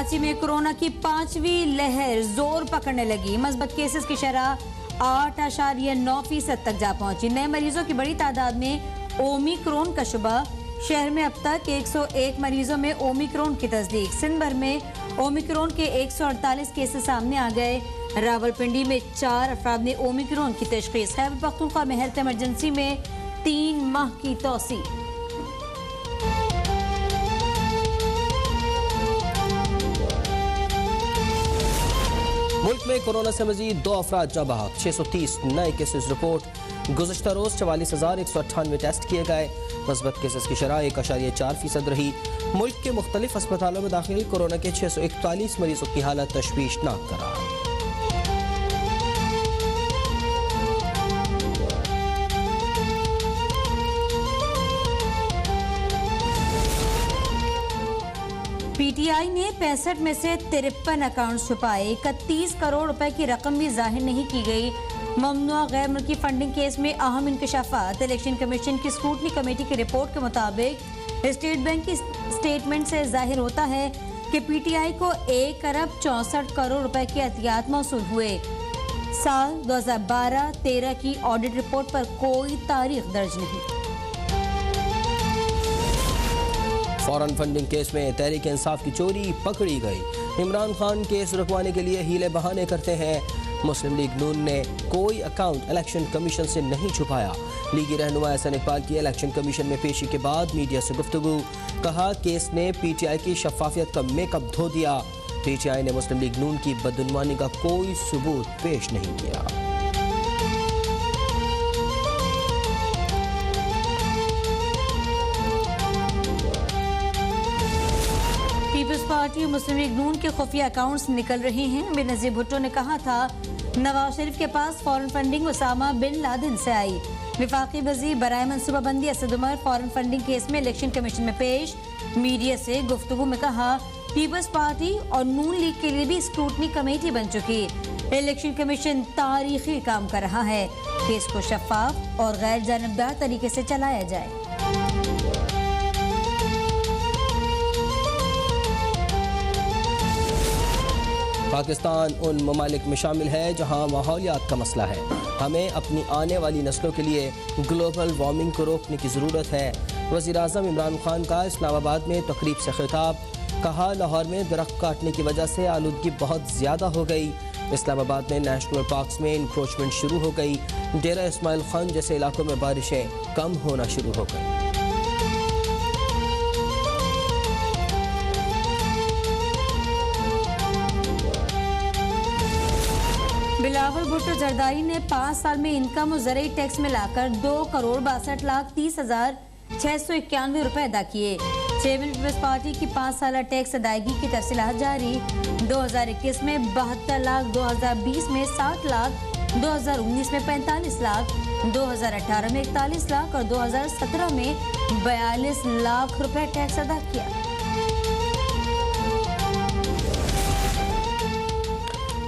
कराची में कोरोना की 5वीं लहर जोर पकड़ने लगी। मस्बत केसेस की शरह 8.9% तक जा पहुंची। नए मरीजों की बड़ी तादाद में ओमिक्रॉन का शुबा। शहर में अब तक 101 मरीजों में ओमिक्रॉन की तस्दीक। सिंध भर में ओमिक्रॉन के 148 केसेस सामने आ गए। रावलपिंडी में 4 अफराद ने ओमिक्रॉन की तशखीस। खैबर पख्तूनख्वा में हेल्थ इमरजेंसी में 3 माह की तौसी। मुल्क में कोरोना से मजीद 2 अफराद जाँ बहक। 630 नए केसेस रिपोर्ट। गुज़श्ता रोज 44,198 टेस्ट किए गए। मस्बत केसेस की शरह 1.4% रही। मुल्क के मुख्तलिफ अस्पतालों में दाखिल कोरोना के 641 मरीजों की हालत तशवीशनाक करार। पीटीआई ने 65 में से 53 अकाउंट छुपाए। 31 करोड़ रुपए की रकम भी जाहिर नहीं की गई। ममनुआ गैर मुल्की फंडिंग केस में अहम इंकशाफात। इलेक्शन कमीशन की स्क्रूटनी कमेटी की रिपोर्ट के मुताबिक स्टेट बैंक की स्टेटमेंट से जाहिर होता है कि पीटीआई को 1 अरब 64 करोड़ रुपए के एहतियात मौसूल हुए। साल 2012-13 की ऑडिट रिपोर्ट पर कोई तारीख दर्ज नहीं। फॉरेन फंडिंग केस में तहरीक इंसाफ की चोरी पकड़ी गई। इमरान खान केस रुकवाने के लिए हीले बहाने करते हैं। मुस्लिम लीग नून ने कोई अकाउंट इलेक्शन कमीशन से नहीं छुपाया। लीगी रहनुमा एहसन इकबाल की इलेक्शन कमीशन में पेशी के बाद मीडिया से गुफ्तगू। कहा केस ने पीटीआई की शफाफियत का मेकअप धो दिया। पीटीआई ने मुस्लिम लीग नून की बदउनवानी का कोई सबूत पेश नहीं किया। पीपल्स पार्टी और मुस्लिम लीग नून के खुफिया अकाउंट्स निकल रहे हैं। बेनज़ीर भुट्टो ने कहा था नवाज शरीफ के पास foreign funding Osama bin Laden से आई। विफाकी वज़ीर बराए मनसूबाबंदी Asad Umar foreign funding case में इलेक्शन कमीशन में पेश। मीडिया से गुफ्तगू में कहा पीपल्स पार्टी और नून लीग के लिए भी स्क्रूटनी कमेटी बन चुकी। इलेक्शन कमीशन तारीखी काम कर रहा है। केस को शफाफ और गैर जानबदार तरीके से चलाया जाए। पाकिस्तान उन ममालिक में शामिल है जहां माहौलियात का मसला है। हमें अपनी आने वाली नस्लों के लिए ग्लोबल वार्मिंग को रोकने की ज़रूरत है। वज़ीर आज़म इमरान खान का इस्लामाबाद में तकरीब से खिताब। कहा लाहौर में दरख्त काटने की वजह से आलूदगी बहुत ज़्यादा हो गई। इस्लामाबाद में नेशनल पार्क्स में इंक्रोचमेंट शुरू हो गई। डेरा इस्माइल खान जैसे इलाकों में बारिशें कम होना शुरू हो गई। बिलावल भुट्टो जरदारी ने 5 साल में इनकम और ज़रूरी टैक्स मिलाकर 2,62,30,691 रुपए अदा किए। चेयरमैन पीपल्स पार्टी की 5 साल टैक्स अदायगी की तफसीलात जारी। 2021 में 72 लाख, 2020 में 60 लाख, 2019 में 45 लाख, 2018 में 41 लाख और 2017 में 42 लाख रुपए टैक्स अदा किया।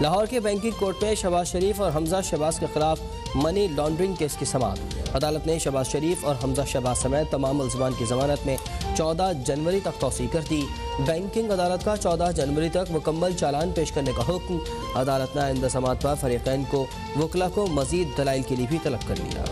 लाहौर के बैंकिंग कोर्ट में शहबाज शरीफ और हमजा शहबाज के खिलाफ मनी लॉन्ड्रिंग केस की समाअत। अदालत ने शहबाज शरीफ और हमजा शहबाज समेत तमाम मुल्ज़िमान की जमानत में 14 जनवरी तक तौसी कर दी। बैंकिंग अदालत का 14 जनवरी तक मुकम्मल चालान पेश करने का हुक्म। अदालत ने आइंदा समाअत पर फरीक़ैन को वकला को मज़ीद दलाइल के लिए भी तलब कर लिया।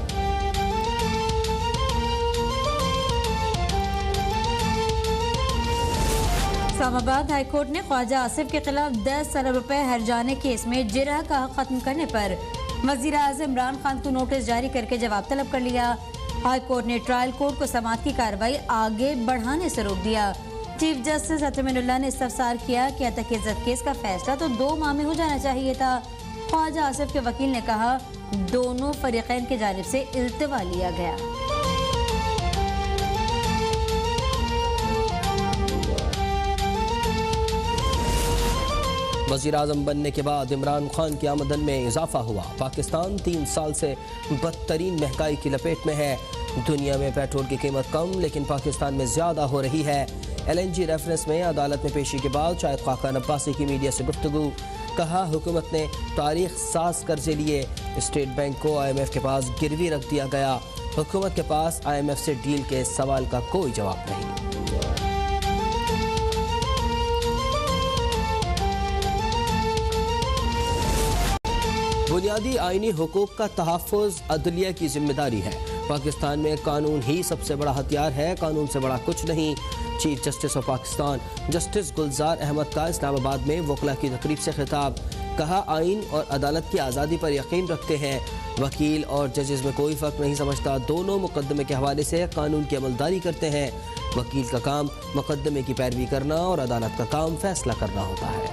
इस्लामाबाद हाई कोर्ट ने ख्वाजा आसिफ के खिलाफ 10 अरब रुपए हर्जाने केस में जिरह का हक खत्म करने पर वज़ीर आज़म इमरान खान को नोटिस जारी करके जवाब तलब कर लिया। हाई कोर्ट ने ट्रायल कोर्ट को समाअत की कार्रवाई आगे बढ़ाने से रोक दिया। चीफ जस्टिस अतमिनुल्लाह ने इस्तफसार किया कि अतक-ए-इज़्ज़त केस का फैसला तो 2 माह में हो जाना चाहिए था। ख्वाजा आसिफ के वकील ने कहा दोनों फरीक़ैन की जानिब से इल्तिवा लिया गया। वज़ीर आज़म बनने के बाद इमरान खान की आमदन में इजाफा हुआ। पाकिस्तान 3 साल से बदतरीन महंगाई की लपेट में है। दुनिया में पेट्रोल की कीमत कम लेकिन पाकिस्तान में ज़्यादा हो रही है। LNG रेफरेंस में अदालत में पेशी के बाद शाहिद खाकान अब्बासी की मीडिया से गुफ्तगू। कहा हुकूमत ने तारीख साज कर्जे लिए। स्टेट बैंक को IMF के पास गिरवी रख दिया गया। हुकूमत के पास IMF से डील के सवाल का कोई जवाब नहीं। बुनियादी आईनी हुकूक का तहफ़्फ़ुज़ अदलिया की जिम्मेदारी है। पाकिस्तान में कानून ही सबसे बड़ा हथियार है, कानून से बड़ा कुछ नहीं। Chief justice of Pakistan justice Gulzar Ahmed का इस्लामाबाद में वकला की तकरीब से खिताब। कहा, आइन और अदालत की आज़ादी पर यकीन रखते हैं। वकील और जजेस में कोई फ़र्क नहीं समझता, दोनों मुकदमे के हवाले से कानून की अमलदारी करते हैं। वकील का काम मुकदमे की पैरवी करना और अदालत का काम फैसला करना होता है।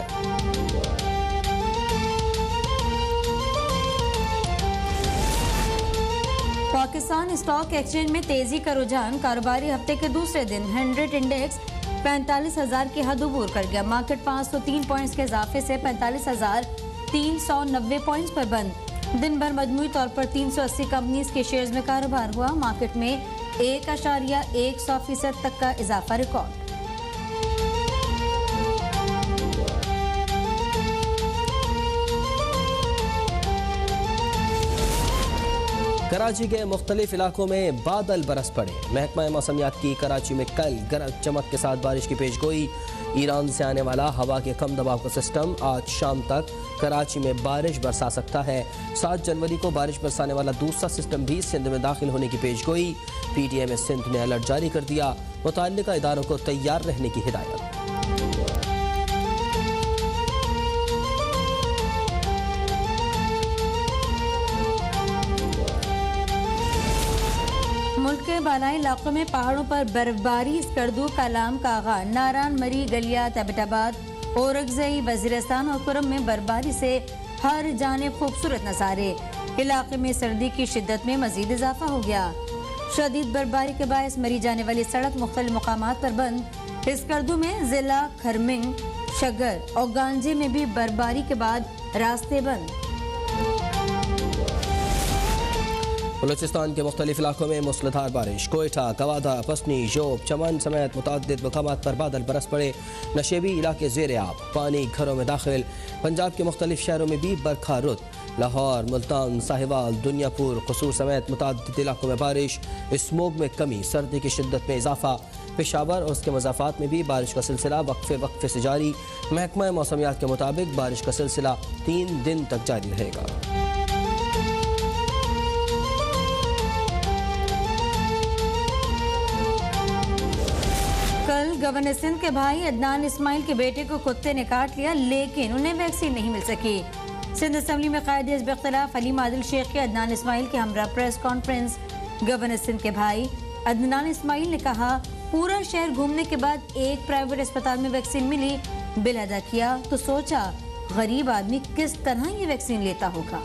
पाकिस्तान स्टॉक एक्सचेंज में तेजी का रुझान। कारोबारी हफ्ते के दूसरे दिन 100 इंडेक्स 45,000 की हद अबूर कर गया। मार्केट 503 पॉइंट्स के इजाफे से 45,390 पॉइंट्स पर बंद। दिन भर मजमूई तौर पर 380 कंपनीज के शेयर्स में कारोबार हुआ। मार्केट में 1.1% तक का इजाफा रिकॉर्ड। कराची के मुख्तलिफ इलाकों में बादल बरस पड़े। महकमा मौसमियात की कराची में कल गरज चमक के साथ बारिश की पेशगोई। ईरान से आने वाला हवा के कम दबाव का सिस्टम आज शाम तक कराची में बारिश बरसा सकता है। 7 जनवरी को बारिश बरसाने वाला दूसरा सिस्टम भी सिंध में दाखिल होने की पेशगोई। PTM में सिंध ने अलर्ट जारी कर दिया। मुतल्लिका इदारों को तैयार रहने की हिदायत। मुल्क के बालाई इलाकों में पहाड़ों पर बर्फबारी। स्कर्दू, कालाम, कागा, नारान, मरी, गलियात, एबटाबाद, औरंगज़ई, वजीरिस्तान और कुरम में बर्फबारी से हर जानिब खूबसूरत नज़ारे। इलाके में सर्दी की शिद्दत में मजीद इजाफा हो गया। शदीद बर्फबारी के बायस मरी जाने वाली सड़क मुख्तलिफ मकामात पर बंद। स्कर्दू में जिला खरमिंग, शगर और गांजे में भी बर्फबारी के बाद रास्ते बंद। बलूचिस्तान के मुख्तलिफ इलाकों में मूसलाधार बारिश। कोयटा, कवादा, पसनी, जोब, चमन समेत मुतअद्दिद मकामात पर बादल बरस पड़े। नशेबी इलाके ज़ेर आब, पानी घरों में दाखिल। पंजाब के मुख्तलिफ शहरों में भी बरखा रुत। लाहौर, मुल्तान, साहिवाल, दुनियापुर, कसूर समेत मुतअद्दिद इलाकों में बारिश। स्मोग में कमी, सर्दी की शिद्दत में इजाफा। पेशावर और उसके मज़ाफ़ात में भी बारिश का सिलसिला वक्फे से जारी। महकमा मौसमियात के मुताबिक बारिश का सिलसिला 3 दिन तक जारी रहेगा। कल गवर्नर सिंध के भाई अदनान इस्माइल के बेटे को कुत्ते ने काट लिया, लेकिन उन्हें वैक्सीन नहीं मिल सकी। सिंध असम्बली में कायदे हिज़्ब इख्तिलाफ अलीम आदिल शेख के अदनान इस्माइल के हमरा प्रेस कॉन्फ्रेंस। गवर्नर सिंध के भाई अदनान इस्माइल ने कहा, पूरा शहर घूमने के बाद एक प्राइवेट अस्पताल में वैक्सीन मिली, बिल अदा किया तो सोचा गरीब आदमी किस तरह ये वैक्सीन लेता होगा।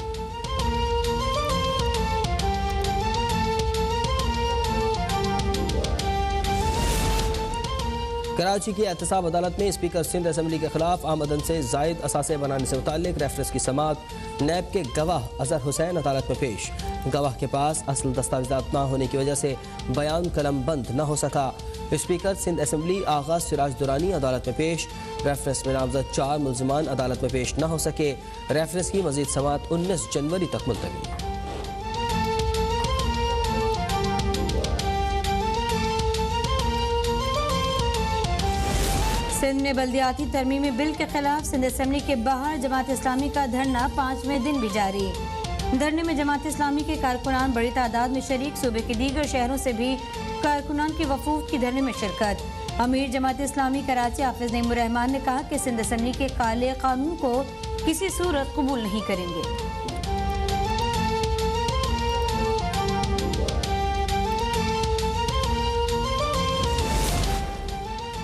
कराची की एहतसाब अदालत में स्पीकर सिंध असम्बली के खिलाफ आमदन से जायद असासे बनाने से मुताल्लिक रेफरेंस की समाअत। नैब के गवाह अजहर हुसैन अदालत में पेश। गवाह के पास असल दस्तावेजात न होने की वजह से बयान कलम बंद न हो सका। स्पीकर सिंध असम्बली आगाज सिराज दुरानी अदालत में पेश। रेफरेंस में नामजद 4 मुल्जिमान अदालत में पेश न हो सके। रेफरेंस की मजीद समाअत 19 जनवरी तक मुलतवी। सिंध में बल्दियाती तरमीमी बिल के खिलाफ सिंध असम्बली के बाहर जमात इस्लामी का धरना 5वें दिन भी जारी। धरने में जमात इस्लामी के कारकुनान बड़ी तादाद में शरीक। सूबे के दीगर शहरों से भी कारकुनान की वफूद की धरने में शिरकत। अमीर जमात इस्लामी कराची हाफिज नईमुर्रहमान ने कहा कि सिंध असम्बली के काले कानून को किसी सूरत कबूल नहीं करेंगे।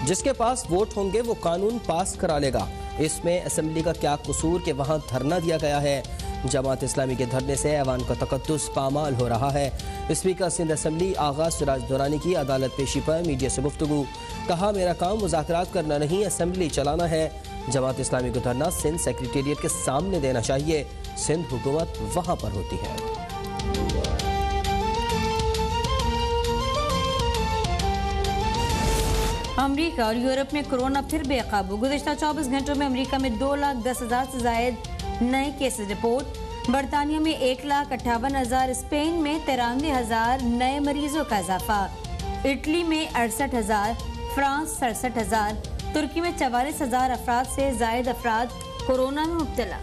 जिसके पास वोट होंगे वो कानून पास करा लेगा। इसमें असम्बली का क्या कसूर कि वहाँ धरना दिया गया है। जमात इस्लामी के धरने से ऐवान का तकद्दुस पामाल हो रहा है। स्पीकर सिंध असम्बली आगाज सिराज दुरानी की अदालत पेशी पर मीडिया से गुफ्तगू। कहा, मेरा काम मुज़ाकरात करना नहीं, असम्बली चलाना है। जमात इस्लामी को धरना सिंध सेक्रेटेरिएट के सामने देना चाहिए। सिंध हुकूमत वहाँ पर होती है। अमरीका और यूरोप में कोरोना फिर बेकाबू। गुज़िश्ता 24 घंटों में अमरीका में 2,10,000 से जायद नए केसेस रिपोर्ट। बरतानिया में 1,58,000, स्पेन में 93,000 नए मरीजों का इजाफा। इटली में 68,000, फ्रांस 67,000, तुर्की में 44,000 अफराद से जायद अफराद कोरोना में मुब्तला।